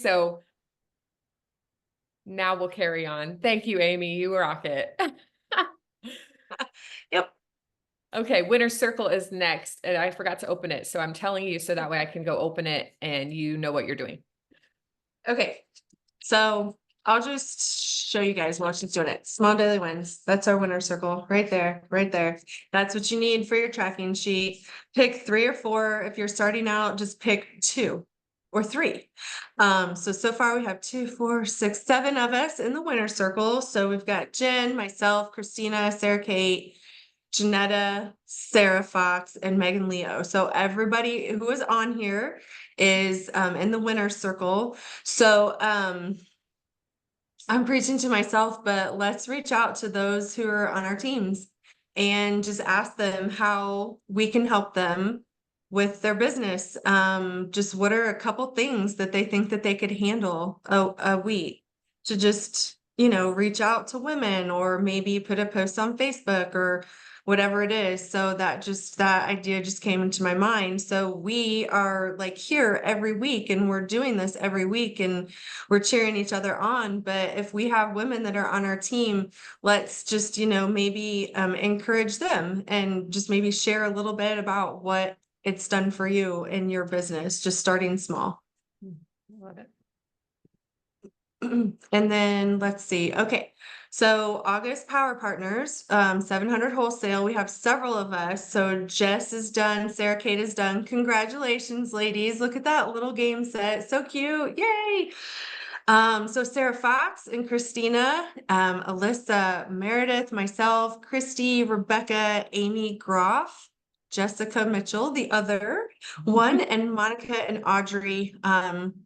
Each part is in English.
So now we'll carry on. Thank you, Amy. You rock it. Yep. Okay, winner's circle is next, and I forgot to open it. So I'm telling you so that way I can go open it and you know what you're doing. Okay. So I'll just show you guys while she's doing it. Small daily wins. That's our winner circle right there, right there. That's what you need for your tracking sheet. Pick 3 or 4. If you're starting out, just pick 2 or 3. So far we have 2, 4, 6, 7 of us in the winner circle. So we've got Jen, myself, Christina, Sarah Kate, Janetta, Sarah Fox, and Megan Leo. So everybody who is on here is in the winner circle. So I'm preaching to myself, but let's reach out to those who are on our teams and just ask them how we can help them with their business. Just what are a couple things that they think that they could handle a week to just, reach out to women or maybe put a post on Facebook or whatever it is. So that idea just came into my mind. So we are like here every week and we're doing this every week and we're cheering each other on. But if we have women that are on our team, let's just, maybe encourage them and just maybe share a little bit about what it's done for you in your business, just starting small. Love it. And then let's see. Okay. So August Power Partners, 700 wholesale. We have several of us. So Jess is done. Sarah Kate is done. Congratulations, ladies. Look at that little game set. So cute. Yay. So Sarah Fox and Christina, Alyssa Meredith, myself, Christy, Rebecca, Amy Groff, Jessica Mitchell, the other one, and Monica and Audrey.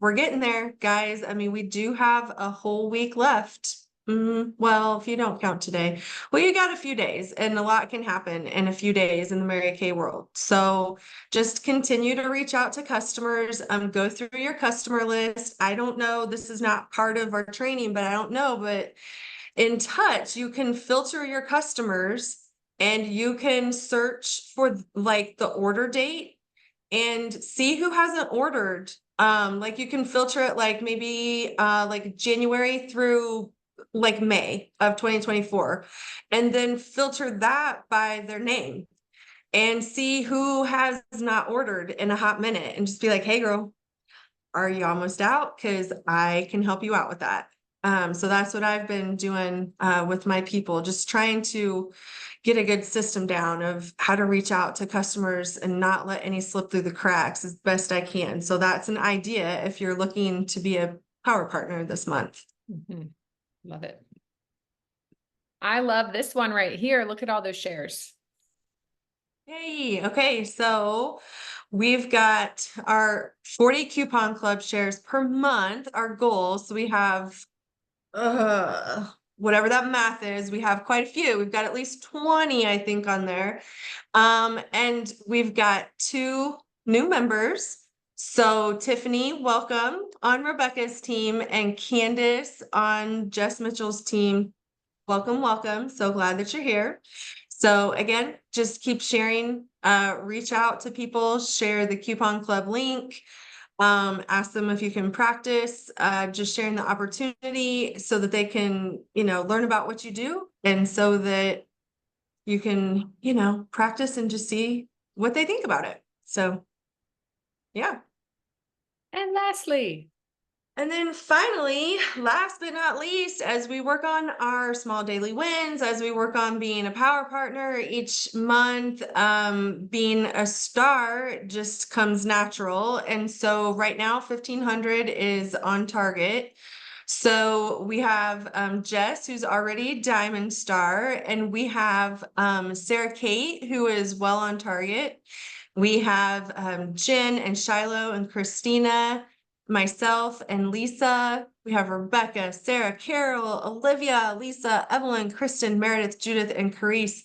We're getting there, guys. I mean, we do have a whole week left. Well, if you don't count today, well, you got a few days, and a lot can happen in a few days in the Mary Kay world. So just continue to reach out to customers, go through your customer list. I don't know, this is not part of our training, but I don't know, but in Touch, you can filter your customers and you can search for like the order date and see who hasn't ordered. Like you can filter it like maybe like January through like May of 2024, and then filter that by their name and see who has not ordered in a hot minute and just be like, hey girl, are you almost out? Because I can help you out with that. So that's what I've been doing with my people, just trying to get a good system down of how to reach out to customers and not let any slip through the cracks as best I can. So that's an idea if you're looking to be a power partner this month. Love it. I love this one right here. Look at all those shares. Yay. Okay, so we've got our 40 coupon club shares per month, our goal. So we have whatever that math is, we have quite a few. We've got at least 20, I think, on there. And we've got 2 new members. So Tiffany, welcome on Rebecca's team, and Candace on Jess Mitchell's team. Welcome, welcome. So glad that you're here. So again, just keep sharing, reach out to people, share the coupon club link, ask them if you can practice, just sharing the opportunity so that they can, learn about what you do and so that you can, practice and just see what they think about it. So yeah. And lastly, And then finally, last but not least, as we work on our small daily wins, as we work on being a power partner each month, being a star just comes natural. And so right now, 1,500 is on target. So we have Jess, who's already Diamond Star, and we have Sarah Kate, who is well on target. We have Jen and Shiloh and Christina, myself and Lisa. We have Rebecca, Sarah, Carol, Olivia, Lisa, Evelyn, Kristen, Meredith, Judith, and Carice.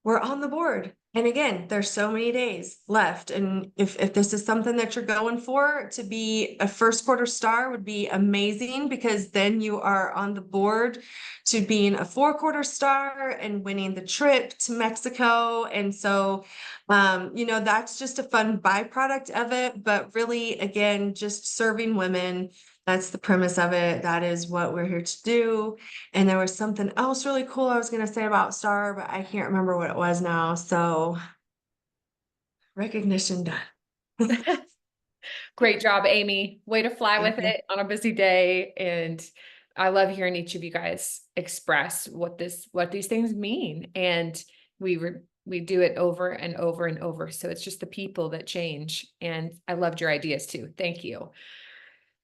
We're on the board. And again, there's so many days left. And if this is something that you're going for, to be a first quarter star would be amazing, because then you are on the board to being a 4-quarter star and winning the trip to Mexico. And so, that's just a fun byproduct of it. But really, again, just serving women, That's the premise of it. That is what we're here to do. And there was something else really cool I was going to say about Star, but I can't remember what it was now. So recognition done. Great job, Amy. Way to fly with Thank you. it on a busy day. And I love hearing each of you guys express what these things mean. And we do it over and over and over. So it's just the people that change. And I loved your ideas too. Thank you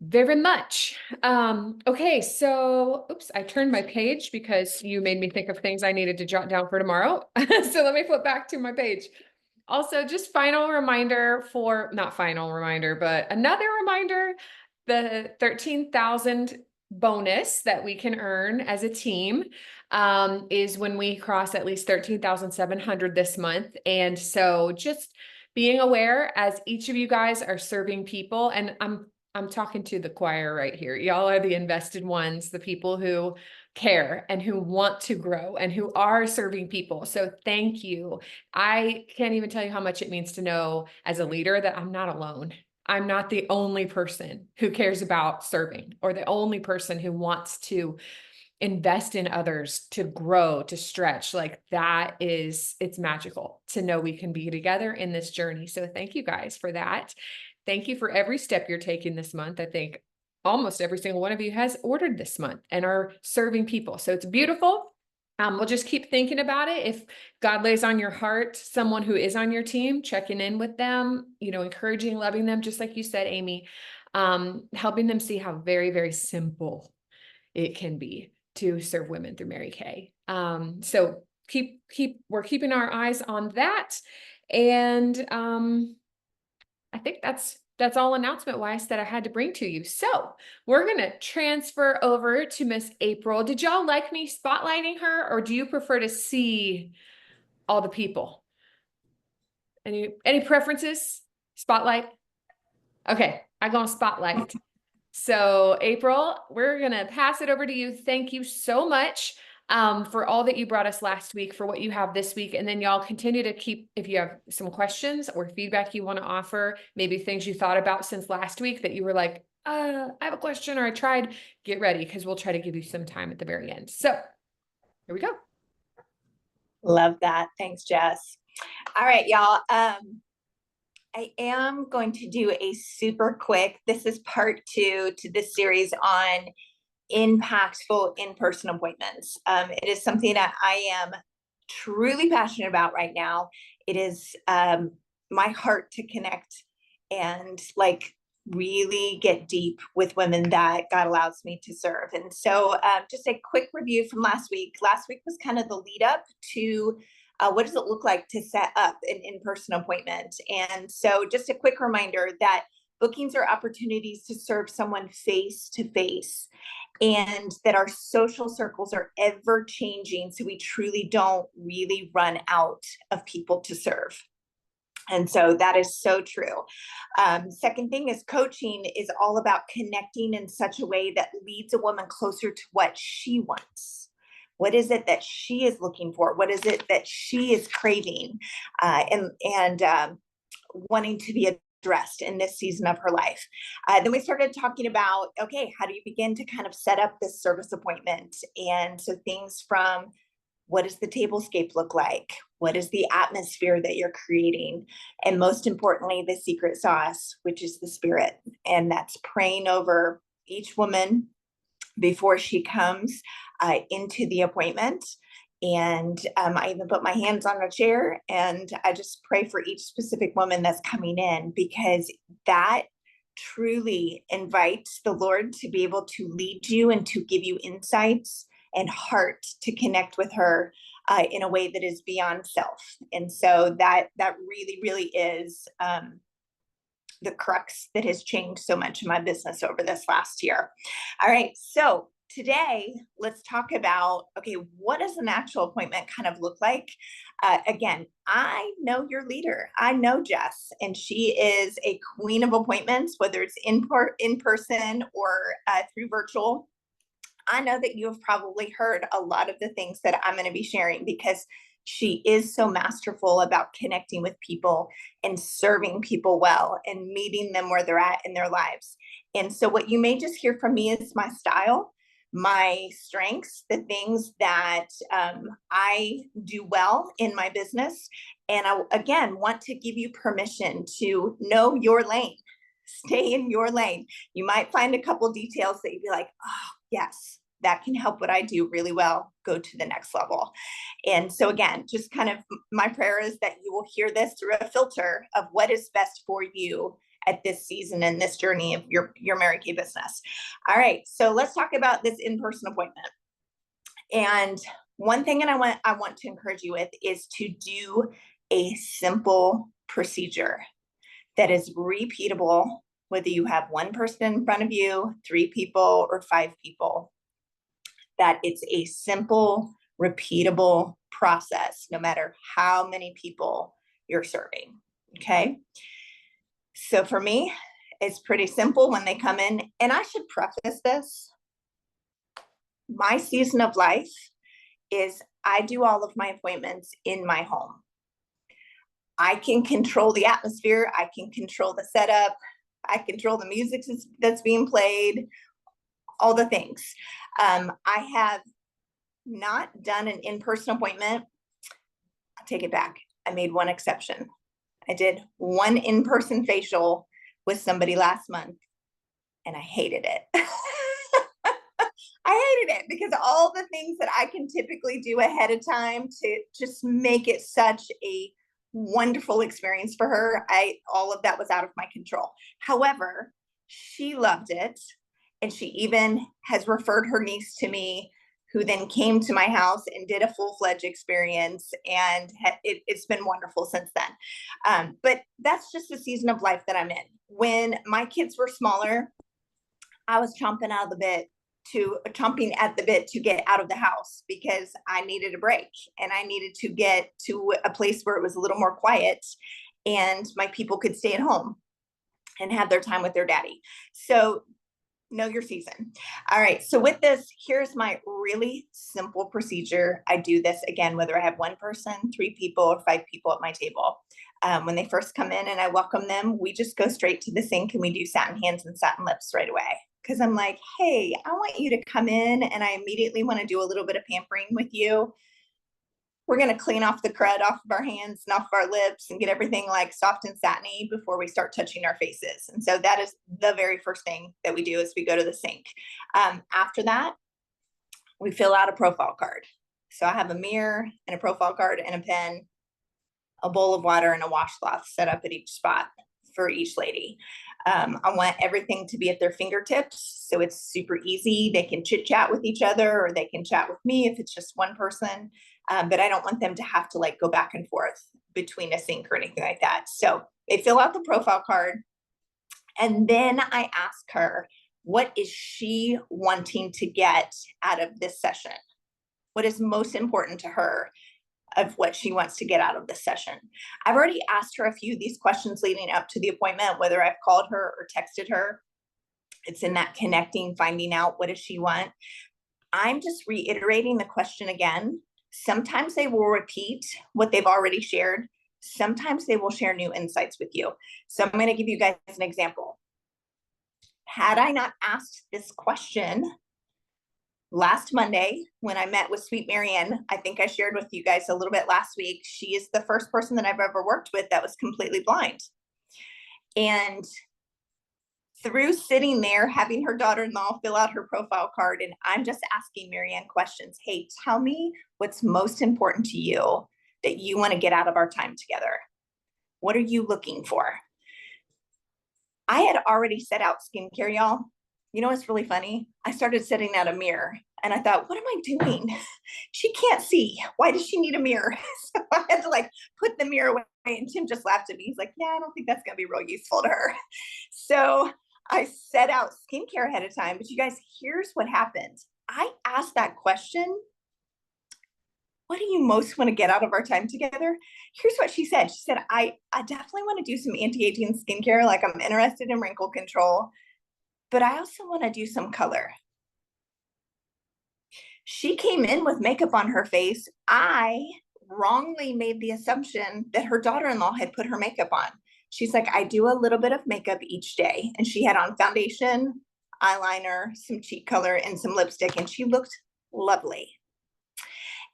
very much. Okay, so oops, I turned my page because you made me think of things I needed to jot down for tomorrow. So let me flip back to my page. Also, just final reminder not final reminder, but another reminder, the 13,000 bonus that we can earn as a team is when we cross at least 13,700 this month. And so just being aware as each of you guys are serving people, and I'm talking to the choir right here. Y'all are the invested ones, the people who care and who want to grow and who are serving people. So thank you. I can't even tell you how much it means to know as a leader that I'm not alone. I'm not the only person who cares about serving or the only person who wants to invest in others, to grow, to stretch. Like it's magical to know we can be together in this journey. So thank you guys for that. Thank you for every step you're taking this month. I think almost every single one of you has ordered this month and are serving people. So it's beautiful. We'll just keep thinking about it. If God lays on your heart, someone who is on your team, checking in with them, encouraging, loving them, just like you said, Amy, helping them see how very, very simple it can be to serve women through Mary Kay. So we're keeping our eyes on that. And I think that's all announcement wise that I had to bring to you. So we're going to transfer over to Miss April. Did y'all like me spotlighting her, or do you prefer to see all the people? Any preferences? Spotlight? Okay, I go on spotlight. So April, we're going to pass it over to you. Thank you so much for all that you brought us last week, for what you have this week. And then y'all continue to keep, if you have some questions or feedback you want to offer, maybe things you thought about since last week that you were like, I have a question or I tried, get ready because we'll try to give you some time at the very end. So here we go. Love that. Thanks, Jess. All right, y'all. I am going to do a super quick, this is part 2 to this series on impactful in-person appointments. It is something that I am truly passionate about right now. It is my heart to connect and really get deep with women that God allows me to serve. And so just a quick review from last week. Last week was kind of the lead up to what does it look like to set up an in-person appointment? And so just a quick reminder that bookings are opportunities to serve someone face to face, and that our social circles are ever changing. So we truly don't really run out of people to serve. And so that is so true. Second thing is coaching is all about connecting in such a way that leads a woman closer to what she wants. What is it that she is looking for? What is it that she is craving and wanting to be addressed in this season of her life? Then we started talking about, okay, how do you begin to kind of set up this service appointment? And so things from, what does the tablescape look like? What is the atmosphere that you're creating? And most importantly, the secret sauce, which is the Spirit. And that's praying over each woman before she comes into the appointment. And I even put my hands on a chair and I just pray for each specific woman that's coming in, because that truly invites the Lord to be able to lead you and to give you insights and heart to connect with her in a way that is beyond self. And so that really, really is the crux that has changed so much in my business over this last year. All right, so today let's talk about, okay, what does an actual appointment kind of look like? Again, I know your leader. I know Jess, and she is a queen of appointments, whether it's in person or through virtual. I know that you have probably heard a lot of the things that I'm going to be sharing, because she is so masterful about connecting with people and serving people well and meeting them where they're at in their lives. And so what you may just hear from me is my style, my strengths, the things that I do well in my business. And I, again, want to give you permission to know your lane, stay in your lane. You might find a couple details that you'd be like, oh, yes, that can help what I do really well go to the next level. And so again, just kind of my prayer is that you will hear this through a filter of what is best for you at this season and this journey of your Mary Kay business. All right, so let's talk about this in-person appointment. And one thing that I want to encourage you with is to do a simple procedure that is repeatable, whether you have one person in front of you, 3 people, or 5 people. That it's a simple, repeatable process, no matter how many people you're serving. Okay. So for me, it's pretty simple when they come in. And I should preface this. My season of life is I do all of my appointments in my home. I can control the atmosphere. I can control the setup. I control the music that's being played, all the things. I have not done an in-person appointment. I'll take it back. I made one exception. I did one in-person facial with somebody last month and I hated it. I hated it because all the things that I can typically do ahead of time to just make it such a wonderful experience for her, all of that was out of my control. However, she loved it. And she even has referred her niece to me, who then came to my house and did a full-fledged experience. And it's been wonderful since then. But that's just the season of life that I'm in. When my kids were smaller, I was chomping at the bit to get out of the house because I needed a break and I needed to get to a place where it was a little more quiet and my people could stay at home and have their time with their daddy. So know your season. All right. So with this, here's my really simple procedure. I do this again, whether I have one person, 3 people, or 5 people at my table. When they first come in and I welcome them, we just go straight to the sink and we do satin hands and satin lips right away. Because I'm like, hey, I want you to come in and I immediately want to do a little bit of pampering with you. We're going to clean off the crud off of our hands and off of our lips and get everything like soft and satiny before we start touching our faces. And so that is the very first thing that we do is we go to the sink. After that, we fill out a profile card. So I have a mirror and a profile card and a pen, a bowl of water and a washcloth set up at each spot for each lady. I want everything to be at their fingertips. So it's super easy. They can chit chat with each other or they can chat with me if it's just one person. But I don't want them to have to like go back and forth between a sink or anything like that. So they fill out the profile card. And then I ask her, what is she wanting to get out of this session? What is most important to her of what she wants to get out of this session? I've already asked her a few of these questions leading up to the appointment, whether I've called her or texted her. It's in that connecting, finding out what does she want. I'm just reiterating the question again. Sometimes they will repeat what they've already shared. Sometimes they will share new insights with you. So I'm going to give you guys an example. Had I not asked this question last Monday, when I met with Sweet Marianne, I think I shared with you guys a little bit last week, she is the first person that I've ever worked with that was completely blind. And through sitting there, having her daughter-in-law fill out her profile card, and I'm just asking Marianne questions. Hey, tell me what's most important to you that you want to get out of our time together. What are you looking for? I had already set out skincare, y'all. You know what's really funny? I started setting out a mirror and I thought, what am I doing? She can't see. Why does she need a mirror? So I had to like put the mirror away and Tim just laughed at me. He's like, yeah, I don't think that's going to be real useful to her. So I set out skincare ahead of time, but you guys, here's what happened. I asked that question. What do you most want to get out of our time together? Here's what she said. She said, I definitely want to do some anti-aging skincare. Like I'm interested in wrinkle control, but I also want to do some color. She came in with makeup on her face. I wrongly made the assumption that her daughter-in-law had put her makeup on. She's like, I do a little bit of makeup each day. And she had on foundation, eyeliner, some cheek color, and some lipstick, and she looked lovely.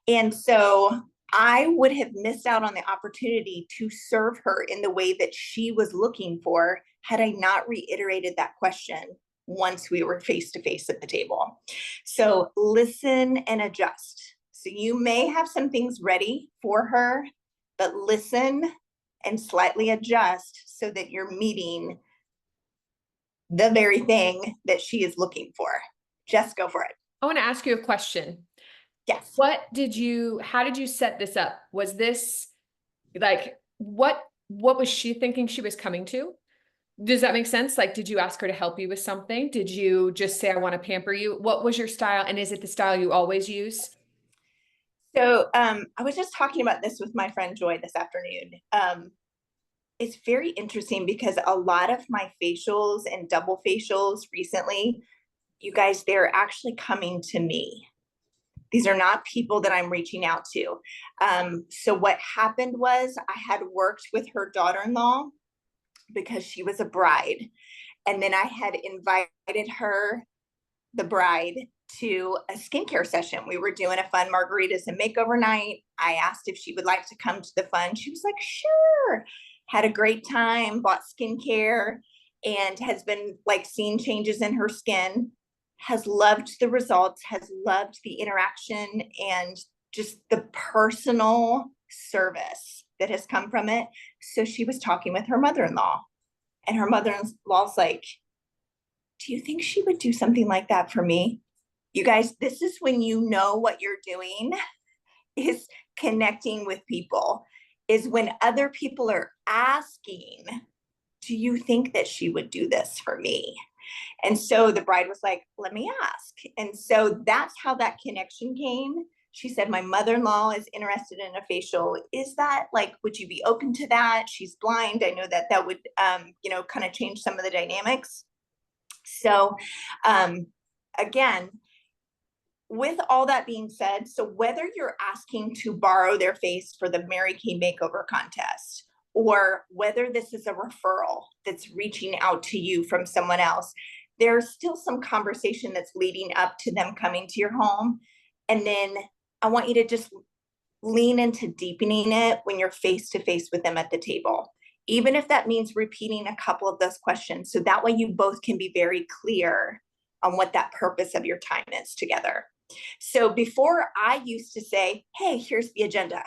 And so I would have missed out on the opportunity to serve her in the way that she was looking for had I not reiterated that question once we were face to face at the table. So listen and adjust. So you may have some things ready for her, but listen and slightly adjust so that you're meeting the very thing that she is looking for. Just go for it. I want to ask you a question. Yes. How did you set this up? Was this like, what was she thinking she was coming to? Does that make sense? Like, did you ask her to help you with something? Did you just say, I want to pamper you? What was your style? And is it the style you always use? So I was just talking about this with my friend Joy this afternoon. It's very interesting because a lot of my facials and double facials recently, you guys, they're actually coming to me. These are not people that I'm reaching out to. So what happened was I had worked with her daughter-in-law because she was a bride. And then I had invited her, the bride, to a skincare session. We were doing a fun margaritas and makeover night. I asked if she would like to come to the fun. She was like, sure. Had a great time, bought skincare, and has been like seeing changes in her skin, has loved the results, has loved the interaction and just the personal service that has come from it. So she was talking with her mother-in-law, and her mother-in-law's like, do you think she would do something like that for me? You guys, this is when you know what you're doing is connecting with people, is when other people are asking, do you think that she would do this for me? And so the bride was like, let me ask. And so that's how that connection came. She said, my mother-in-law is interested in a facial. Is that like, would you be open to that? She's blind. I know that that would, kind of change some of the dynamics. So again, with all that being said, so whether you're asking to borrow their face for the Mary Kay Makeover Contest, or whether this is a referral that's reaching out to you from someone else, there's still some conversation that's leading up to them coming to your home. And then I want you to just lean into deepening it when you're face to face with them at the table, even if that means repeating a couple of those questions. So that way you both can be very clear on what that purpose of your time is together. So before, I used to say, hey, here's the agenda.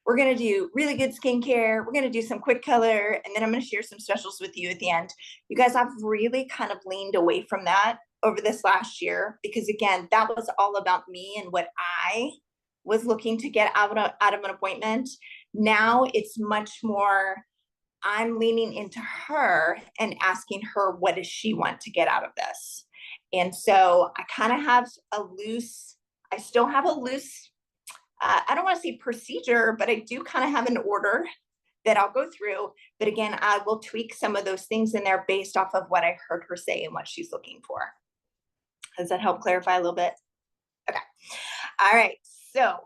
We're going to do really good skincare. We're going to do some quick color, and then I'm going to share some specials with you at the end. You guys, I've really kind of leaned away from that over this last year, because again, that was all about me and what I was looking to get out of an appointment. Now it's much more, I'm leaning into her and asking her, what does she want to get out of this? And so I kind of have I still have a loose, I don't want to say procedure, but I do kind of have an order that I'll go through. But again, I will tweak some of those things in there based off of what I heard her say and what she's looking for. Does that help clarify a little bit? Okay. All right. So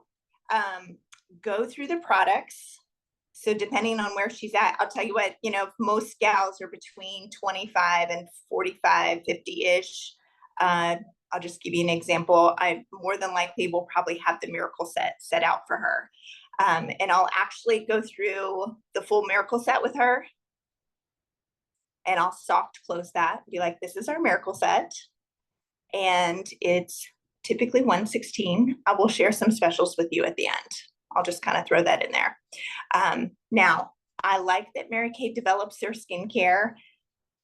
go through the products. So depending on where she's at, I'll tell you what, most gals are between 25 and 45, 50-ish. I'll just give you an example. I more than likely will probably have the Miracle set out for her. And I'll actually go through the full Miracle set with her. And I'll soft close that, be like, this is our Miracle set. And it's typically $116. I will share some specials with you at the end. I'll just kind of throw that in there. Now, I like that Mary Kay develops their skincare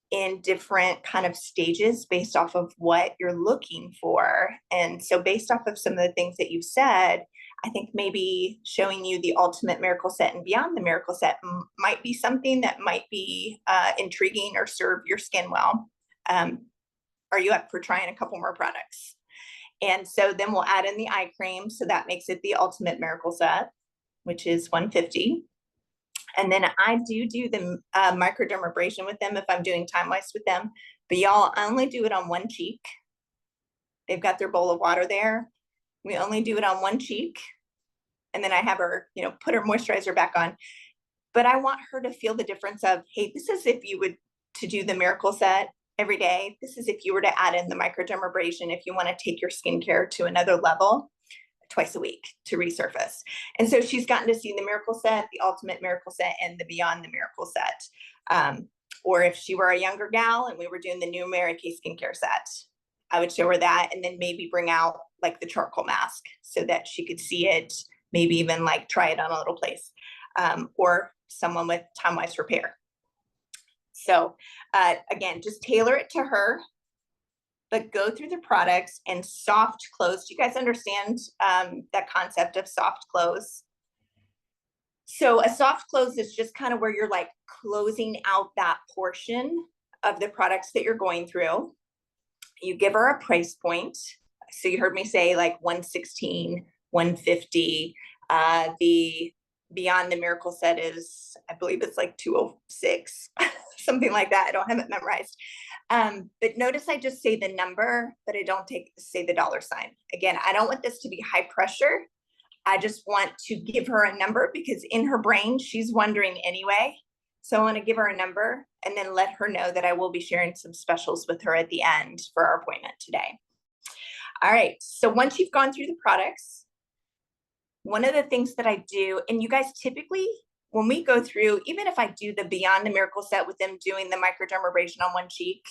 in different kind of stages based off of what you're looking for. And so based off of some of the things that you've said, I think maybe showing you the ultimate Miracle set and beyond the Miracle set might be something that might be intriguing or serve your skin well. Are you up for trying a couple more products? And so then we'll add in the eye cream. So that makes it the ultimate Miracle set, which is $150. And then I do the microdermabrasion with them if I'm doing time-wise with them. But y'all, I only do it on one cheek. They've got their bowl of water there. We only do it on one cheek. And then I have her, put her moisturizer back on. but I want her to feel the difference of, hey, this is if you would to do the miracle set every day. This is if you were to add in the microdermabrasion, if you want to take your skincare to another level twice a week to resurface. And so she's gotten to see the miracle set, the ultimate miracle set, and the beyond the miracle set. Or if she were a younger gal and we were doing the new Mary Kay skincare set, I would show her that and then maybe bring out like the charcoal mask so that she could see it, maybe even like try it on a little place, or someone with time-wise repair. So again, just tailor it to her, but go through the products and soft close. Do you guys understand that concept of soft close? So a soft close is just kind of where you're like closing out that portion of the products that you're going through. You give her a price point. So you heard me say like 116, 150. The Beyond the Miracle set is, I believe it's like 206, something like that. I don't have it memorized. But notice I just say the number, but I don't say the dollar sign. Again, I don't want this to be high pressure. I just want to give her a number because in her brain, she's wondering anyway. So I want to give her a number and then let her know that I will be sharing some specials with her at the end for our appointment today. All right. So once you've gone through the products, one of the things that I do, and you guys typically, when we go through, even if I do the Beyond the Miracle set with them doing the microdermabrasion on one cheek,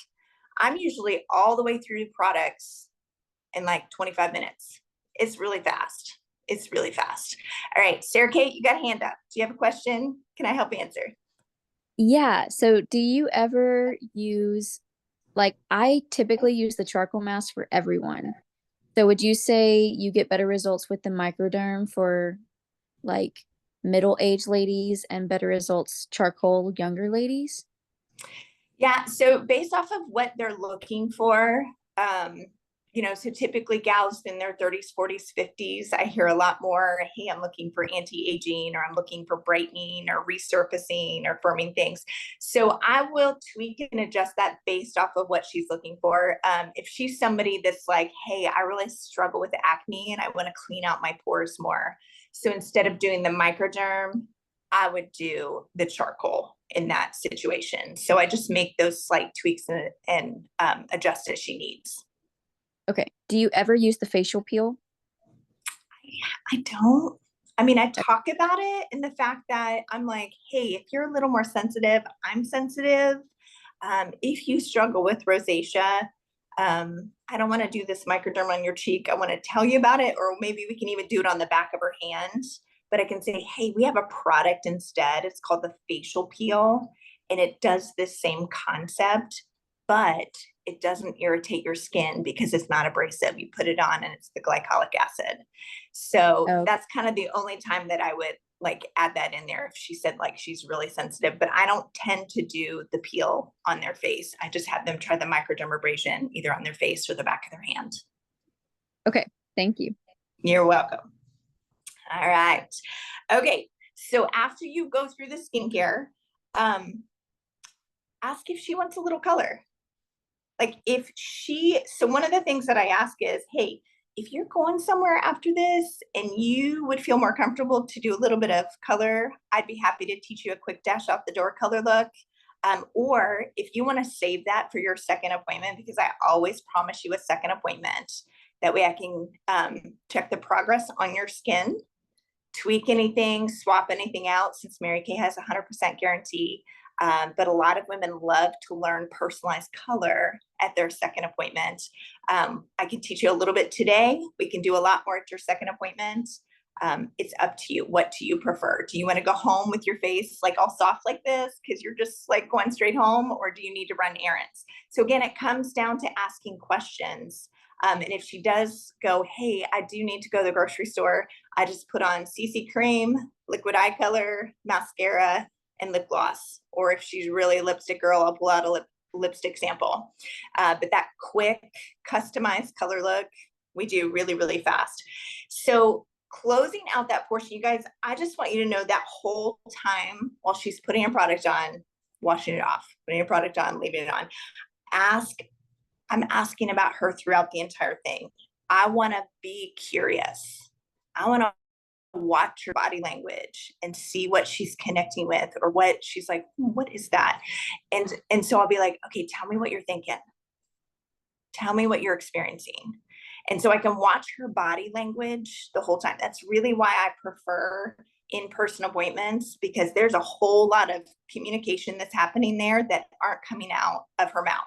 I'm usually all the way through the products in like 25 minutes. It's really fast. It's really fast. All right, Sarah Kate, you got a hand up. Do you have a question? Can I help answer? Yeah. So do you ever use, like, I typically use the charcoal mask for everyone. So would you say you get better results with the microderm for like middle-aged ladies and better results charcoal younger ladies? Yeah, so based off of what they're looking for, so typically gals in their 30s, 40s, 50s, I hear a lot more, hey, I'm looking for anti-aging, or I'm looking for brightening or resurfacing or firming things. So I will tweak and adjust that based off of what she's looking for. If she's somebody that's like, hey, I really struggle with acne and I want to clean out my pores more. So instead of doing the microderm, I would do the charcoal in that situation. So I just make those slight tweaks and adjust as she needs. Okay. Do you ever use the facial peel? I don't. I mean, I talk about it in the fact that I'm like, hey, if you're a little more sensitive, I'm sensitive. If you struggle with rosacea, I don't want to do this microderm on your cheek. I want to tell you about it, or maybe we can even do it on the back of her hand. But I can say, hey, we have a product instead. It's called the facial peel, and it does this same concept, but it doesn't irritate your skin because it's not abrasive. You put it on and it's the glycolic acid. So that's kind of the only time that I would like add that in there if she said like she's really sensitive, but I don't tend to do the peel on their face. I just have them try the microdermabrasion either on their face or the back of their hand. Okay. Thank you. You're welcome. All right. Okay. So after you go through the skincare, ask if she wants a little color. Like so one of the things that I ask is, hey, if you're going somewhere after this and you would feel more comfortable to do a little bit of color, I'd be happy to teach you a quick dash off the door color look. Or if you want to save that for your second appointment, because I always promise you a second appointment, that way I can check the progress on your skin, tweak anything, swap anything out, since Mary Kay has 100% guarantee. But a lot of women love to learn personalized color at their second appointment. I can teach you a little bit today. We can do a lot more at your second appointment. It's up to you. What do you prefer? Do you want to go home with your face like all soft like this because you're just like going straight home, or do you need to run errands? So again, it comes down to asking questions. And if she does go, hey, I do need to go to the grocery store, I just put on CC cream, liquid eye color, mascara, and lip gloss. Or if she's really a lipstick girl, I'll pull out a lipstick sample. But that quick customized color look, we do really, really fast. So closing out that portion, you guys, I just want you to know that whole time while she's putting her product on, washing it off, putting her product on, leaving it on, I'm asking about her throughout the entire thing. I want to be curious. I want to watch her body language and see what she's connecting with, or what she's like, what is that? And so I'll be like, okay, tell me what you're thinking. Tell me what you're experiencing. And so I can watch her body language the whole time. That's really why I prefer in-person appointments, because there's a whole lot of communication that's happening there that aren't coming out of her mouth.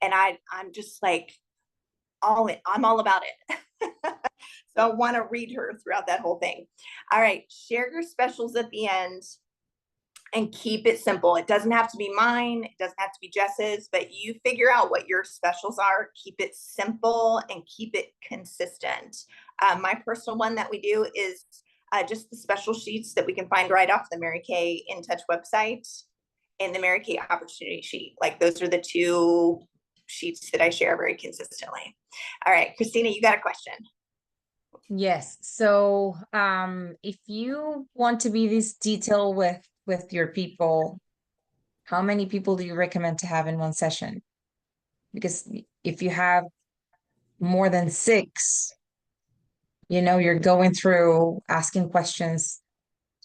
And I'm just like, I'm all about it. So I want to read her throughout that whole thing. All right, share your specials at the end and keep it simple. It doesn't have to be mine. It doesn't have to be Jess's, but you figure out what your specials are. Keep it simple and keep it consistent. My personal one that we do is just the special sheets that we can find right off the Mary Kay In Touch website and the Mary Kay Opportunity Sheet. Like, those are the two sheets that I share very consistently. All right, Christina, you got a question. Yes. So if you want to be this detailed with your people, how many people do you recommend to have in one session? Because if you have more than 6, you're going through asking questions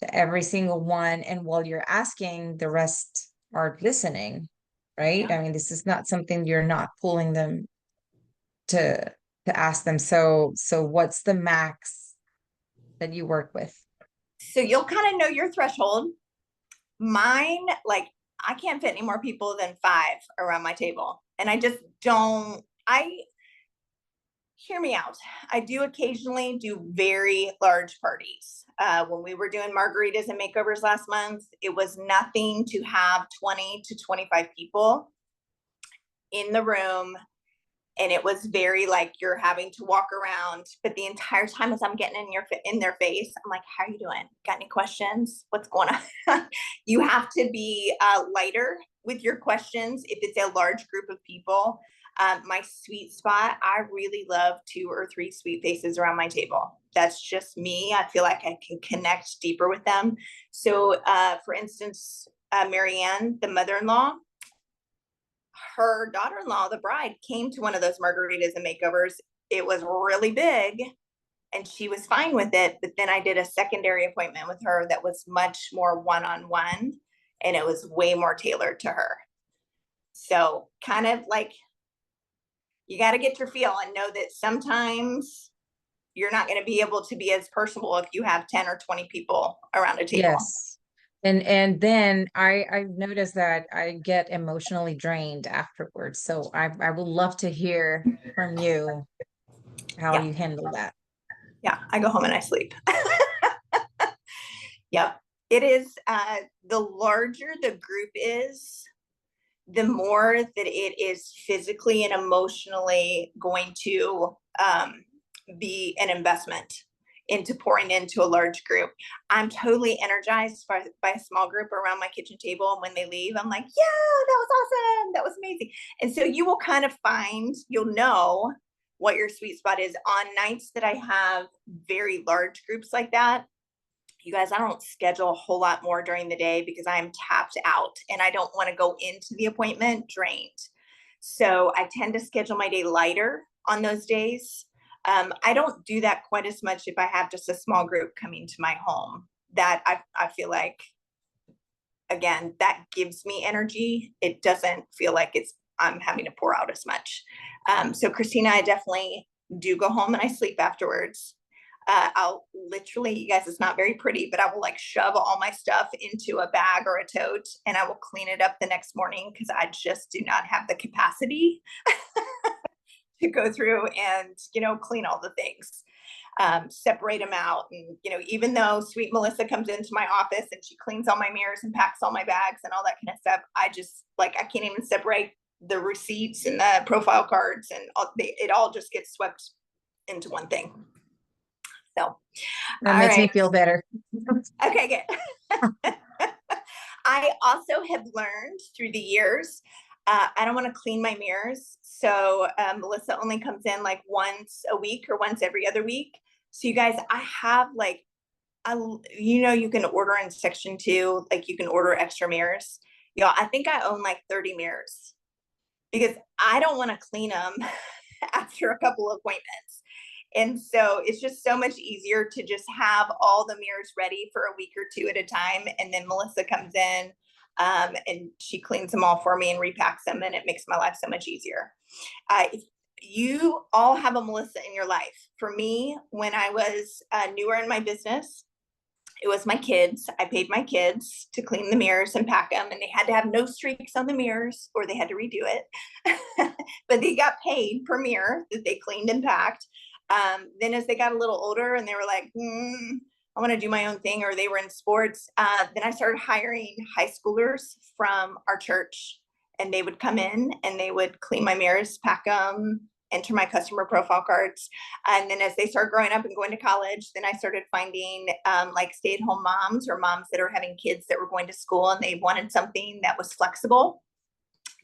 to every single one, and while you're asking, the rest are listening, right? Yeah. I mean, this is not something you're not pulling them to ask them. So what's the max that you work with? So you'll kind of know your threshold. Mine, like, I can't fit any more people than 5 around my table. And I just don't, hear me out. I do occasionally do very large parties. When we were doing margaritas and makeovers last month, it was nothing to have 20 to 25 people in the room. And it was very like, you're having to walk around, but the entire time as I'm getting in their face, I'm like, how are you doing? Got any questions? What's going on? You have to be lighter with your questions if it's a large group of people. My sweet spot, I really love 2 or 3 sweet faces around my table. That's just me. I feel like I can connect deeper with them. So for instance, Marianne, the mother-in-law, her daughter-in-law, the bride, came to one of those margaritas and makeovers. It was really big and she was fine with it. But then I did a secondary appointment with her that was much more one-on-one, and it was way more tailored to her. So kind of like, you got to get your feel and know that sometimes you're not going to be able to be as personable if you have 10 or 20 people around a table. Yes. And then I've noticed that I get emotionally drained afterwards. So I would love to hear from you how Yeah. you handle that. Yeah, I go home and I sleep. Yep. It is, the larger the group is, the more that it is physically and emotionally going to be an investment into pouring into a large group. I'm totally energized by a small group around my kitchen table. And when they leave, I'm like, yeah, that was awesome. That was amazing. And so you will kind of you'll know what your sweet spot is. On nights that I have very large groups like that, you guys, I don't schedule a whole lot more during the day because I'm tapped out and I don't want to go into the appointment drained. So I tend to schedule my day lighter on those days. I don't do that quite as much if I have just a small group coming to my home. That I feel like, again, that gives me energy. It doesn't feel like I'm having to pour out as much. So Christina, I definitely do go home and I sleep afterwards. I'll literally, you guys, it's not very pretty, but I will like shove all my stuff into a bag or a tote and I will clean it up the next morning because I just do not have the capacity to go through and, clean all the things, separate them out. And, even though sweet Melissa comes into my office and she cleans all my mirrors and packs all my bags and all that kind of stuff, I just I can't even separate the receipts and the profile cards and it all just gets swept into one thing. So That makes me feel better. Okay, good. I also have learned through the years, I don't want to clean my mirrors. So Melissa only comes in like once a week or once every other week. So you guys, I have you can order in section 2, like you can order extra mirrors. I think I own like 30 mirrors because I don't want to clean them after a couple of appointments. And so it's just so much easier to just have all the mirrors ready for a week or two at a time. And then Melissa comes in and she cleans them all for me and repacks them, and it makes my life so much easier. If you all have a Melissa in your life. For me, when I was newer in my business, it was my kids. I paid my kids to clean the mirrors and pack them, and they had to have no streaks on the mirrors or they had to redo it. But they got paid per mirror that they cleaned and packed. Then as they got a little older and they were like, I want to do my own thing, or they were in sports, then I started hiring high schoolers from our church, and they would come in and they would clean my mirrors, pack them, enter my customer profile cards. And then as they start growing up and going to college, then I started finding like stay-at-home moms or moms that are having kids that were going to school, and they wanted something that was flexible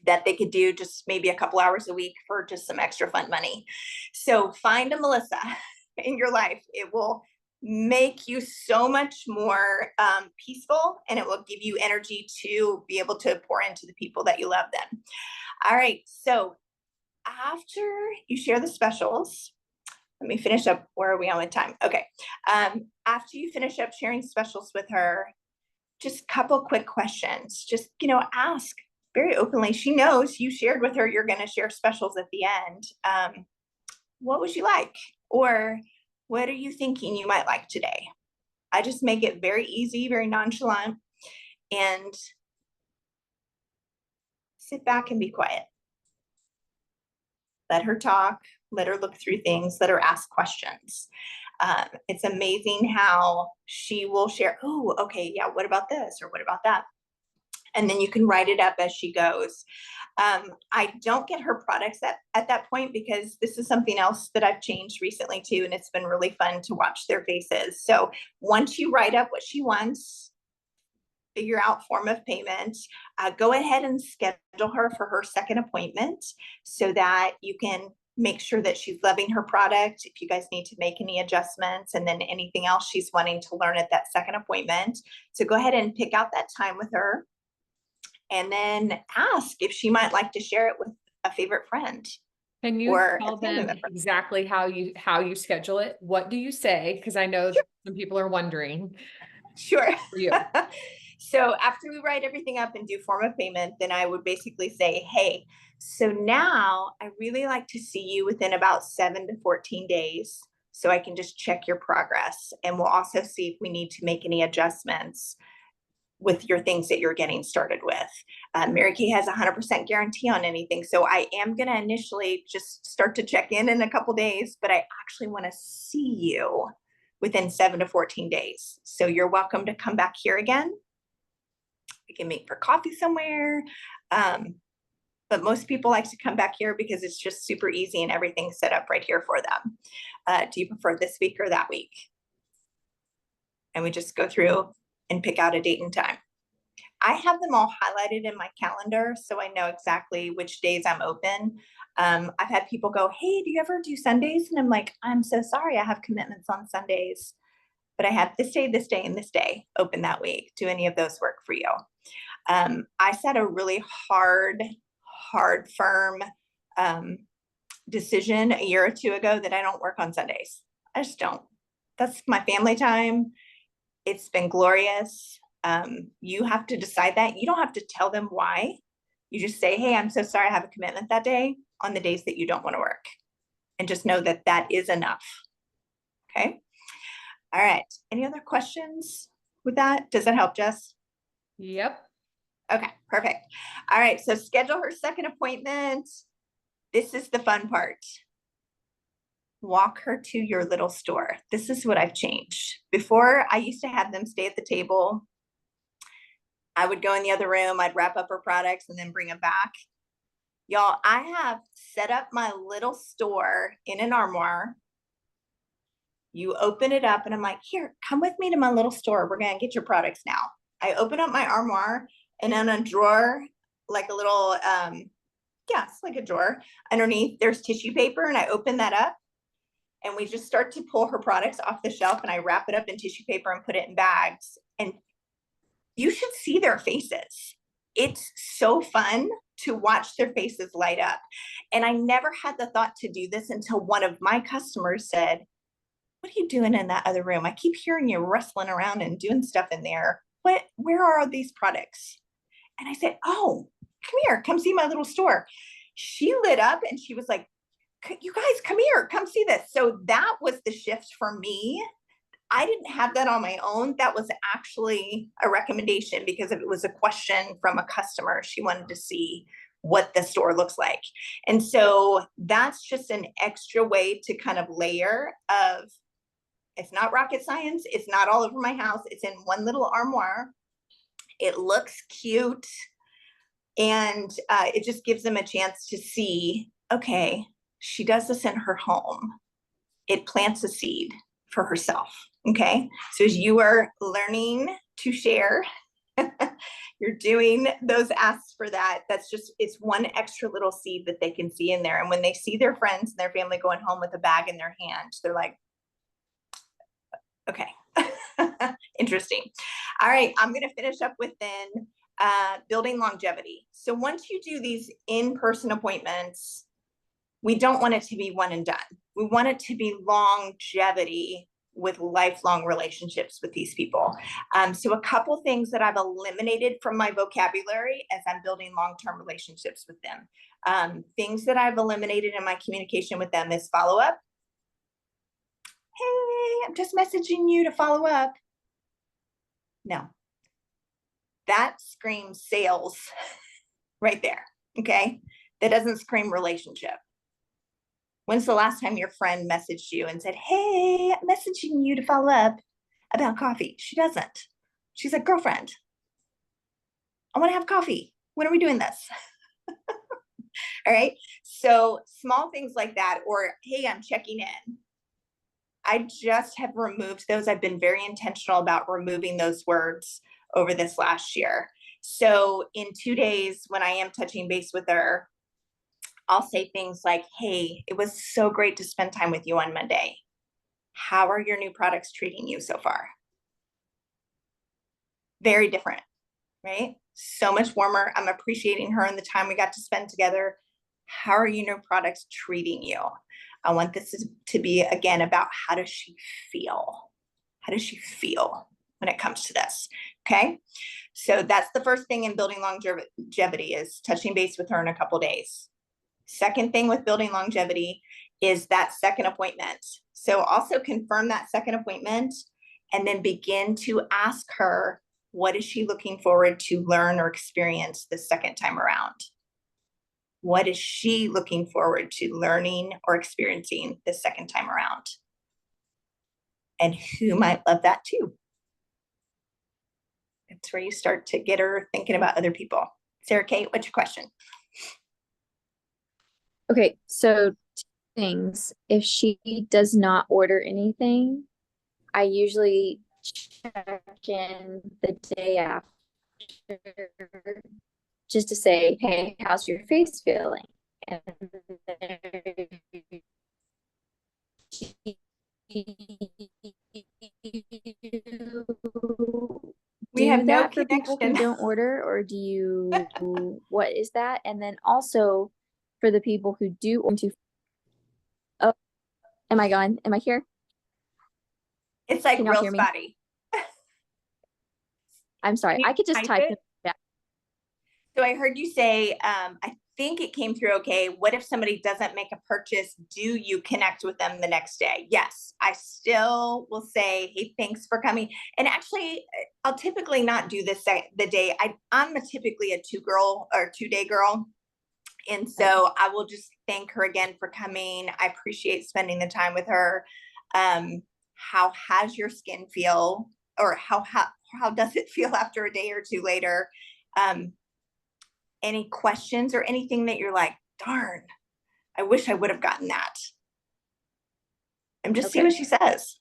that they could do just maybe a couple hours a week for just some extra fun money. So find a Melissa in your life. It will make you so much more peaceful, and it will give you energy to be able to pour into the people that you love then. All right, so after you share the specials, let me finish up. Where are we on with time? Okay. After you finish up sharing specials with her, just a couple quick questions. Just, ask very openly. She knows you shared with her you're going to share specials at the end. What would you like? Or what are you thinking you might like today? I just make it very easy, very nonchalant, and sit back and be quiet. Let her talk, let her look through things, let her ask questions. It's amazing how she will share, oh, okay, yeah, what about this? Or what about that? And then you can write it up as she goes. I don't get her products at that point, because this is something else that I've changed recently too, and it's been really fun to watch their faces. So once you write up what she wants, figure out form of payment, go ahead and schedule her for her second appointment so that you can make sure that she's loving her product. If you guys need to make any adjustments, and then anything else she's wanting to learn at that second appointment. So go ahead and pick out that time with her, and then ask if she might like to share it with a favorite friend. Can you or tell a family them member. exactly how you schedule it? What do you say? Because I know some people are wondering. Sure. For you. So after we write everything up and do form of payment, then I would basically say, hey, so now I really like to see you within about 7 to 14 days, so I can just check your progress. And we'll also see if we need to make any adjustments with your things that you're getting started with. Mary Kay has 100% guarantee on anything. So I am going to initially just start to check in a couple days, but I actually want to see you within 7 to 14 days. So you're welcome to come back here again. We can meet for coffee somewhere. But most people like to come back here because it's just super easy and everything's set up right here for them. Do you prefer this week or that week? And we just go through and pick out a date and time. I have them all highlighted in my calendar, so I know exactly which days I'm open. I've had people go, hey, do you ever do Sundays? And I'm like, I'm so sorry, I have commitments on Sundays, but I have this day, and this day open that week. Do any of those work for you? I set a really hard, firm decision a year or two ago that I don't work on Sundays. I just don't. That's my family time. It's been glorious. You have to decide that. You don't have to tell them why. You just say, hey, I'm so sorry, I have a commitment that day on the days that you don't want to work. And just know that that is enough. Okay. All right. Any other questions with that? Does that help, Jess? Yep. Okay, perfect. All right. So schedule her second appointment. This is the fun part. Walk her to your little store. This is what I've changed. Before, I used to have them stay at the table. I would go in the other room, I'd wrap up her products and then bring them back. Y'all, I have set up my little store in an armoire. You open it up and I'm like, here, come with me to my little store. We're going to get your products now. I open up my armoire, and in a drawer, like a little, it's like a drawer underneath, there's tissue paper, and I open that up. And we just start to pull her products off the shelf, and I wrap it up in tissue paper and put it in bags. And you should see their faces. it's so fun to watch their faces light up. And I never had the thought to do this until one of my customers said, what are you doing in that other room? I keep hearing you rustling around and doing stuff in there. Where are these products? And I said, oh, come here, come see my little store. She lit up and she was like, you guys come here, come see this. So that was the shift for me. I didn't have that on my own. That was actually a recommendation because it was a question from a customer. She wanted to see what the store looks like. And so that's just an extra way to kind of layer of, it's not rocket science. It's not all over my house. It's in one little armoire. It looks cute. And it just gives them a chance to see, okay, she does this in her home. It plants a seed for herself. Okay. So as you are learning to share, you're doing those asks for that. That's just, it's one extra little seed that they can see in there. And when they see their friends and their family going home with a bag in their hand, they're like, okay, interesting. All right. I'm going to finish up with then building longevity. So once you do these in-person appointments, we don't want it to be one and done. We want it to be longevity with lifelong relationships with these people. So a couple things that I've eliminated from my vocabulary as I'm building long-term relationships with them. Things that I've eliminated in my communication with them is follow-up. Hey, I'm just messaging you to follow up. No, that screams sales right there. Okay. That doesn't scream relationship. When's the last time your friend messaged you and said, hey, I'm messaging you to follow up about coffee? She doesn't. She's like, girlfriend, I want to have coffee. When are we doing this? All right. So small things like that, or, hey, I'm checking in. I just have removed those. I've been very intentional about removing those words over this last year. So in 2 days, when I am touching base with her, I'll say things like, hey, it was so great to spend time with you on Monday. How are your new products treating you so far? Very different, right? So much warmer. I'm appreciating her and the time we got to spend together. How are your new products treating you? I want this to be, again, about how does she feel? How does she feel when it comes to this? Okay. So that's the first thing in building longevity is touching base with her in a couple days. Second thing with building longevity is that second appointment. So also confirm that second appointment and then begin to ask her, what is she looking forward to learn or experience the second time around? What is she looking forward to learning or experiencing the second time around? And who might love that too? That's where you start to get her thinking about other people. Sarah Kate, what's your question? Okay, so two things. If she does not order anything, I usually check in the day after just to say, hey, how's your face feeling? And We have no that for people who connection. don't order, or do you, what is that? And then also for the people who do want to, oh, am I gone? Am I here? It's like Can y'all real hear me? spotty. I'm sorry. Can you I could just type type it? them back. So I heard you say, I think it came through okay. What if somebody doesn't make a purchase? Do you connect with them the next day? Yes, I still will say, hey, thanks for coming. And actually, I'll typically not do this the day. I'm typically a 2-day girl. And so I will just thank her again for coming. I appreciate spending the time with her. How has your skin feel? Or how does it feel after a day or two later? Any questions or anything that you're like, darn, I wish I would have gotten that. And just see Okay. what she says.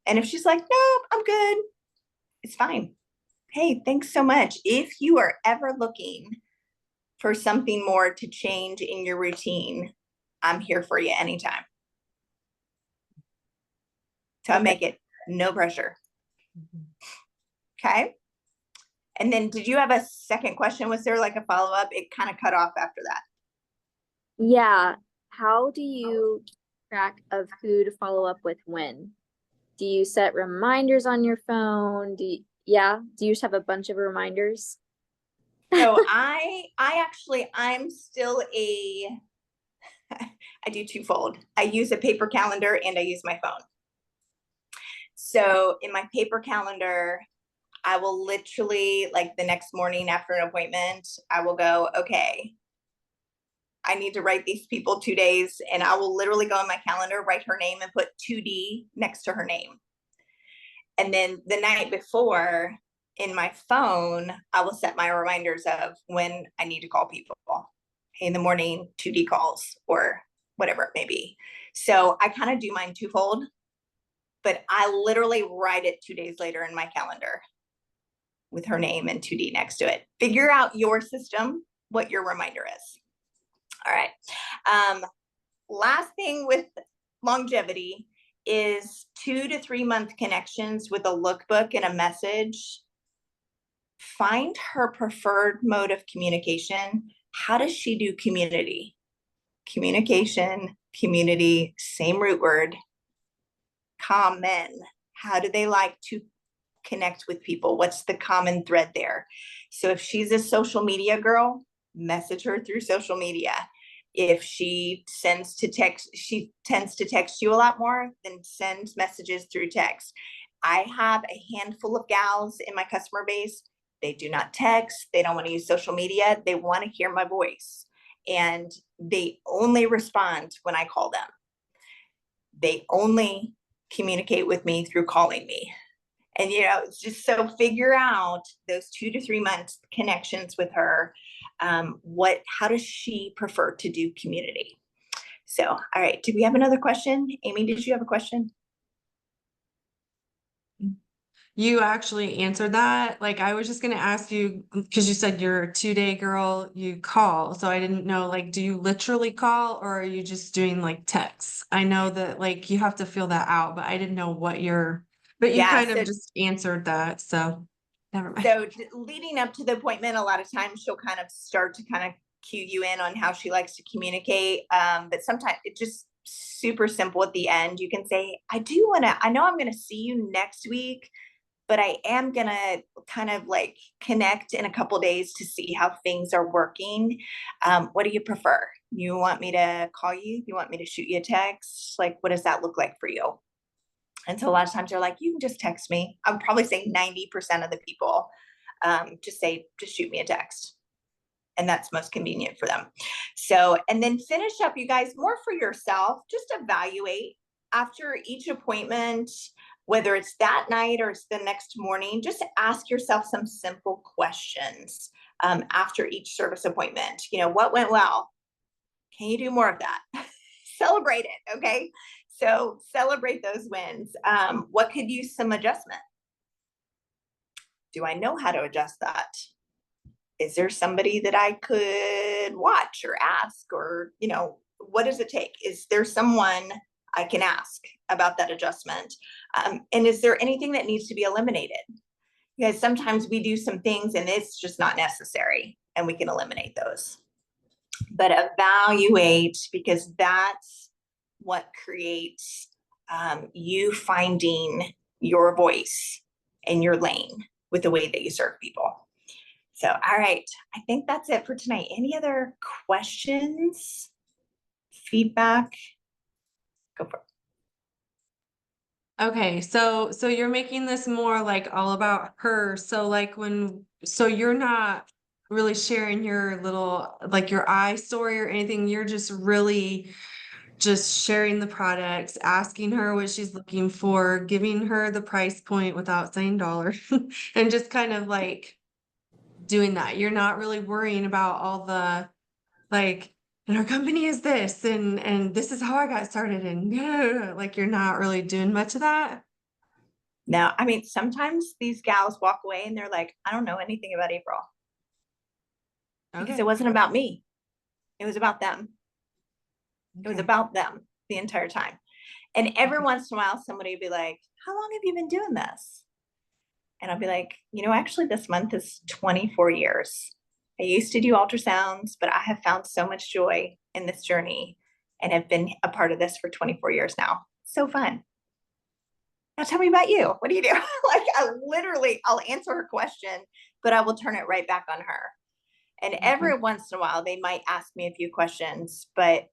And if she's like, no, I'm good, it's fine. Hey, thanks so much. If you are ever looking for something more to change in your routine, I'm here for you anytime. So I make it no pressure. Okay. And then did you have a second question? Was there like a follow-up? It kind of cut off after that. Yeah. How do you keep track of who to follow up with when? Do you set reminders on your phone? Do you just have a bunch of reminders? So I'm still I do twofold. I use a paper calendar and I use my phone. So in my paper calendar, I will literally, like the next morning after an appointment, I will go, okay, I need to write these people 2 days, and I will literally go on my calendar, write her name and put 2D next to her name. And then the night before in my phone, I will set my reminders of when I need to call people. In the morning, 2D calls or whatever it may be. So I kind of do mine twofold, but I literally write it 2 days later in my calendar with her name and 2D next to it. Figure out your system, what your reminder is. All right. Last thing with longevity is 2 to 3 month connections with a lookbook and a message. Find her preferred mode of communication. How does she do community? Communication, community, same root word. Common. How do they like to connect with people? What's the common thread there? So if she's a social media girl, message her through social media. If she tends to text you a lot more, then send messages through text. I have a handful of gals in my customer base. They do not text. They don't want to use social media. They want to hear my voice. And they only respond when I call them. They only communicate with me through calling me. And, it's just so figure out those 2 to 3 months connections with her. How does she prefer to do community? So, all right. Do we have another question? Amy, did you have a question? You actually answered that. Like, I was just going to ask you, because you said you're a 2-day girl, you call. So I didn't know, like, do you literally call or are you just doing like texts? I know that like you have to feel that out, but I didn't know what but you kind of just answered that. So never mind. So leading up to the appointment, a lot of times she'll kind of start to kind of cue you in on how she likes to communicate. But sometimes it's just super simple at the end. You can say, I know I'm going to see you next week, but I am going to kind of like connect in a couple days to see how things are working. What do you prefer? You want me to call you? You want me to shoot you a text? Like, what does that look like for you? And so a lot of times they're like, you can just text me. I would probably say 90% of the people just shoot me a text. And that's most convenient for them. So, and then finish up, you guys, more for yourself, just evaluate after each appointment, whether it's that night or it's the next morning, just ask yourself some simple questions after each service appointment. What went well? Can you do more of that? Celebrate it, okay? So celebrate those wins. What could use some adjustment? Do I know how to adjust that? Is there somebody that I could watch or ask, or, what does it take? Is there someone I can ask about that adjustment? And is there anything that needs to be eliminated? Because sometimes we do some things and it's just not necessary and we can eliminate those. But evaluate, because that's what creates you finding your voice and your lane with the way that you serve people. So, all right, I think that's it for tonight. Any other questions, feedback? Go for it. Okay, so you're making this more like all about her. So like so you're not really sharing your little like your eye story or anything. You're just really just sharing the products, asking her what she's looking for, giving her the price point without saying dollar, and just kind of like doing that. You're not really worrying about all the like, and our company is this, and this is how I got started, and like you're not really doing much of that. No, I mean, sometimes these gals walk away and they're like, I don't know anything about April. Because Okay. it wasn't about me. It was about them. It was Okay. about them the entire time. And every once in a while, somebody would be like, how long have you been doing this? And I'll be like, actually this month is 24 years. I used to do ultrasounds, but I have found so much joy in this journey and have been a part of this for 24 years now. So fun. Now tell me about you. What do you do? Like I'll answer her question, but I will turn it right back on her. And every once in a while, they might ask me a few questions, but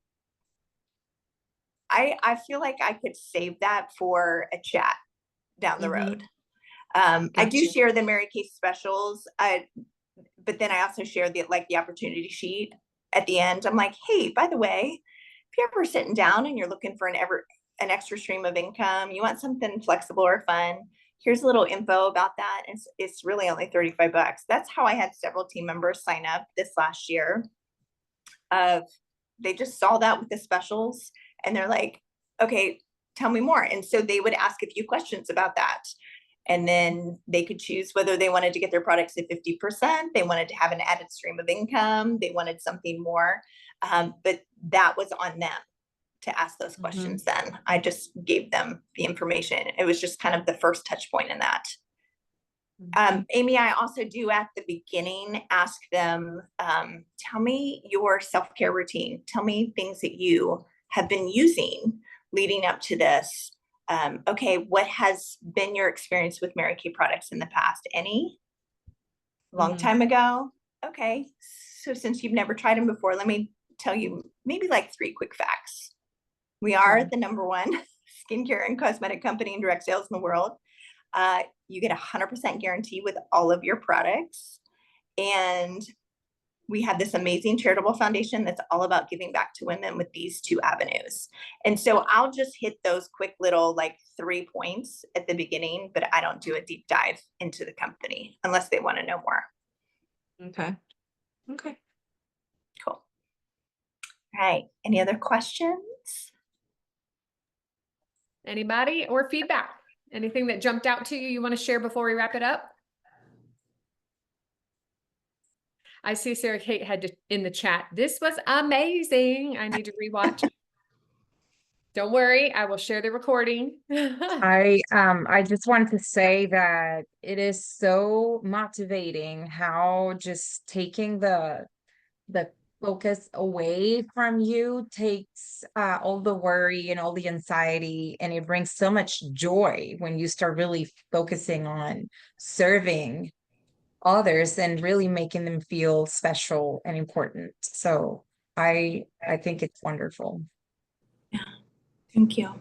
I feel like I could save that for a chat down the road. I do share the Mary Kay specials, but then I also share the opportunity sheet at the end. I'm like, hey, by the way, if you're ever sitting down and you're looking for an extra stream of income, you want something flexible or fun, here's a little info about that. And it's really only $35. That's how I had several team members sign up this last year. They just saw that with the specials and they're like, okay, tell me more. And so they would ask a few questions about that. And then they could choose whether they wanted to get their products at 50%, they wanted to have an added stream of income, they wanted something more. But that was on them to ask those questions then. I just gave them the information. It was just kind of the first touch point in that. Amy, I also do at the beginning ask them, tell me your self-care routine. Tell me things that you have been using leading up to this. Okay, what has been your experience with Mary Kay products in the past? Any? Long time ago? Okay, so since you've never tried them before, let me tell you maybe like 3 quick facts. We are the #1 skincare and cosmetic company in direct sales in the world. You get 100% guarantee with all of your products. And we have this amazing charitable foundation that's all about giving back to women with these 2 avenues. And so I'll just hit those quick little 3 points at the beginning, but I don't do a deep dive into the company unless they want to know more. Okay. Cool. All right. Any other questions? Anybody or feedback? Anything that jumped out to you want to share before we wrap it up? I see Sarah Kate had in the chat. This was amazing. I need to rewatch. Don't worry, I will share the recording. I just wanted to say that it is so motivating how just taking the focus away from you takes all the worry and all the anxiety, and it brings so much joy when you start really focusing on serving others and really making them feel special and important. So I think it's wonderful. Yeah, thank you.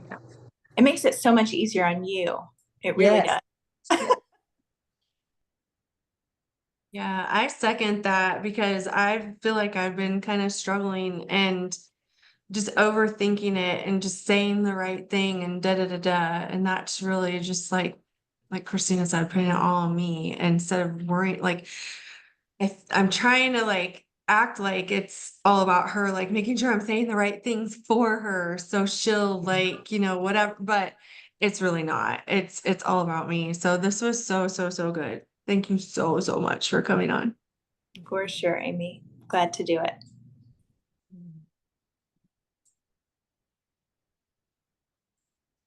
It makes it so much easier on you. It really does. Yeah, I second that because I feel like I've been kind of struggling and just overthinking it and just saying the right thing and da da da da. And that's really just like Christina said, putting it all on me instead of worrying. Like, if I'm trying to act like it's all about her, like making sure I'm saying the right things for her so she'll whatever, but it's really not. It's all about me. So this was so good. Thank you so much for coming on. For sure, Amy. Glad to do it.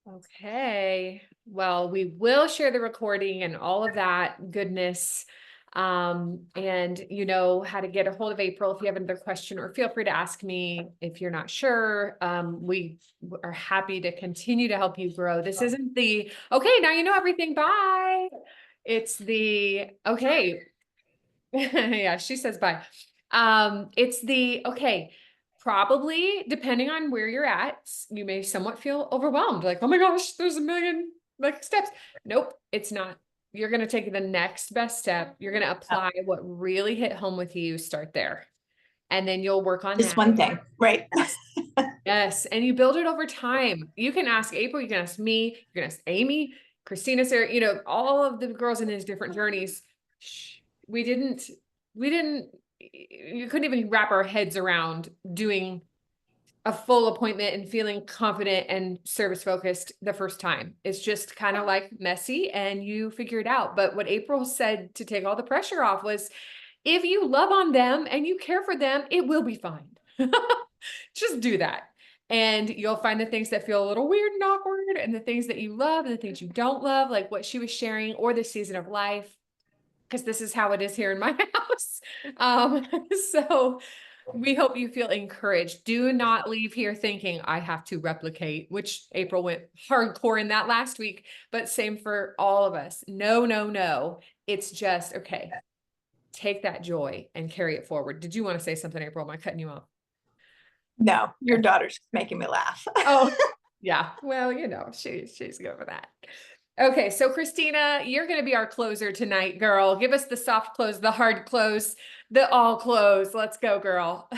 Okay. Well, we will share the recording and all of that goodness. And you know how to get a hold of April if you have another question, or feel free to ask me if you're not sure. We are happy to continue to help you grow. This isn't the, okay, now you know everything, bye. It's the, okay. Yeah, she says bye. It's the, okay, probably depending on where you're at, you may somewhat feel overwhelmed. Like, oh my gosh, there's a million steps. Nope, it's not. You're going to take the next best step. You're going to apply what really hit home with you. Start there. And then you'll work on Just that. one thing, right? Yes. And you build it over time. You can ask April, you can ask me, you can ask Amy, Christina, Sarah, all of the girls in these different journeys. We didn't, you couldn't even wrap our heads around doing a full appointment and feeling confident and service focused the first time. It's just kind of messy and you figure it out. But what April said to take all the pressure off was, if you love on them and you care for them, it will be fine. Just do that. And you'll find the things that feel a little weird and awkward, and the things that you love and the things you don't love, like what she was sharing, or the season of life, because this is how it is here in my house. So we hope you feel encouraged. Do not leave here thinking I have to replicate, which April went hardcore in that last week, but same for all of us. No, no, no. It's just, okay, take that joy and carry it forward. Did you want to say something, April? Am I cutting you off? No, your daughter's making me laugh. Oh, yeah. Well, you know, she's good for that. Okay, so Christina, you're going to be our closer tonight, girl. Give us the soft close, the hard close, the all close. Let's go, girl.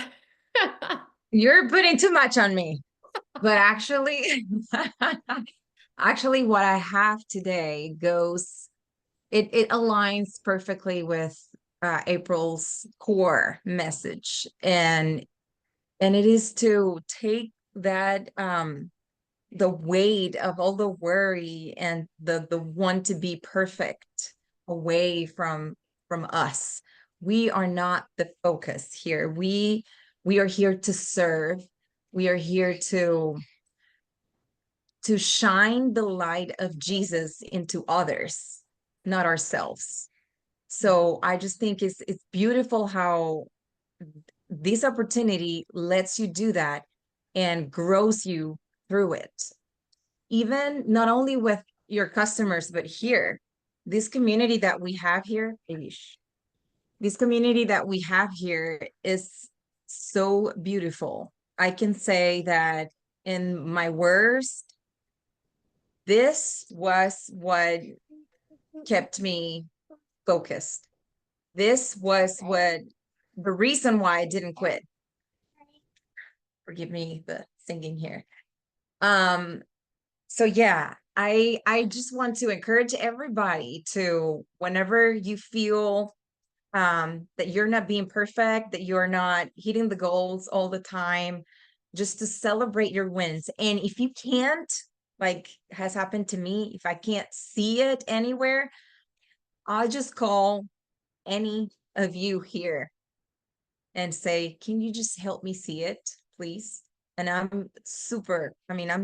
You're putting too much on me. But actually, actually what I have today goes, it aligns perfectly with April's core message. And it is to take that the weight of all the worry and the want to be perfect away from us. We are not the focus here. We are here to serve. We are here to shine the light of Jesus into others, not ourselves. So I just think it's beautiful how this opportunity lets you do that and grows you through it. Even not only with your customers, but here, this community that we have here, this community that we have here is so beautiful. I can say that in my worst, this was what kept me focused. This was what the reason why I didn't quit. Forgive me the singing here. So yeah, I just want to encourage everybody to, whenever you feel that you're not being perfect, that you're not hitting the goals all the time, just to celebrate your wins. And if you can't, like has happened to me, if I can't see it anywhere, I'll just call any of you here and say, can you just help me see it, please? And I'm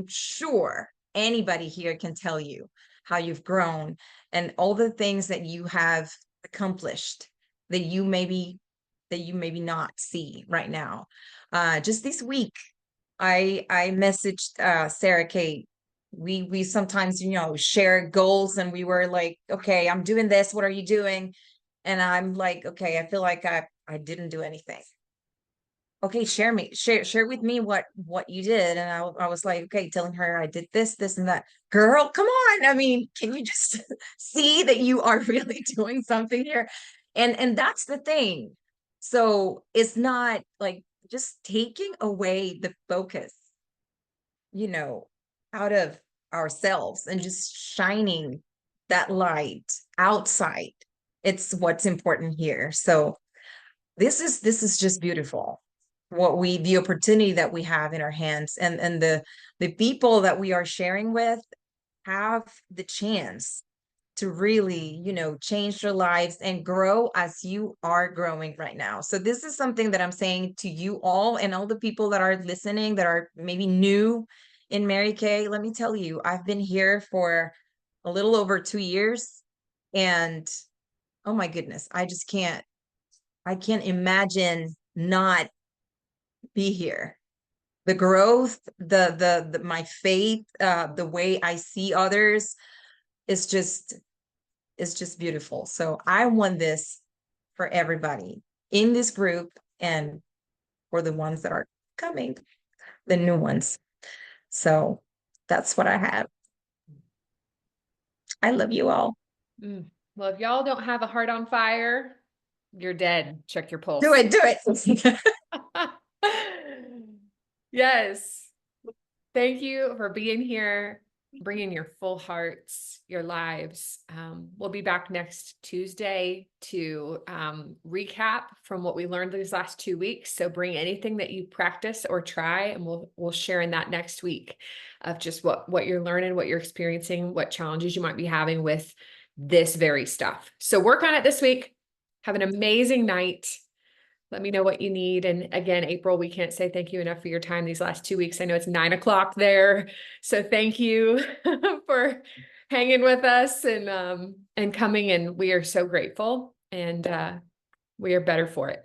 sure anybody here can tell you how you've grown and all the things that you have accomplished that you maybe not see right now. Just this week, I messaged Sarah Kate. We sometimes, share goals, and we were like, okay, I'm doing this. What are you doing? And I'm like, okay, I feel like I didn't do anything. Okay, share with me what you did. And I was like, okay, telling her I did this and that. Girl, come on. I mean, can you just see that you are really doing something here? And that's the thing. So it's not like just taking away the focus, out of ourselves and just shining that light outside. It's what's important here. So this is just beautiful. The opportunity that we have in our hands, and the people that we are sharing with have the chance to really, change their lives and grow as you are growing right now. So this is something that I'm saying to you all, and all the people that are listening that are maybe new in Mary Kay. Let me tell you, I've been here for a little over 2 years, and oh my goodness, I can't imagine not be here. The growth, the my faith, the way I see others is just beautiful. So I want this for everybody in this group and for the ones that are coming, the new ones. So that's what I have. I love you all. Well, if y'all don't have a heart on fire, you're dead. Check your pulse. Do it. Yes. Thank you for being here, bringing your full hearts, your lives. We'll be back next Tuesday to recap from what we learned these last 2 weeks. So bring anything that you practice or try, and we'll share in that next week of just what you're learning, what you're experiencing, what challenges you might be having with this very stuff. So work on it this week. Have an amazing night. Let me know what you need. And again, April, we can't say thank you enough for your time these last 2 weeks. I know it's 9 o'clock there. So thank you for hanging with us and coming, and we are so grateful, and we are better for it.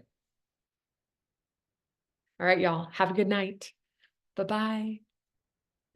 All right, y'all, have a good night. Bye-bye.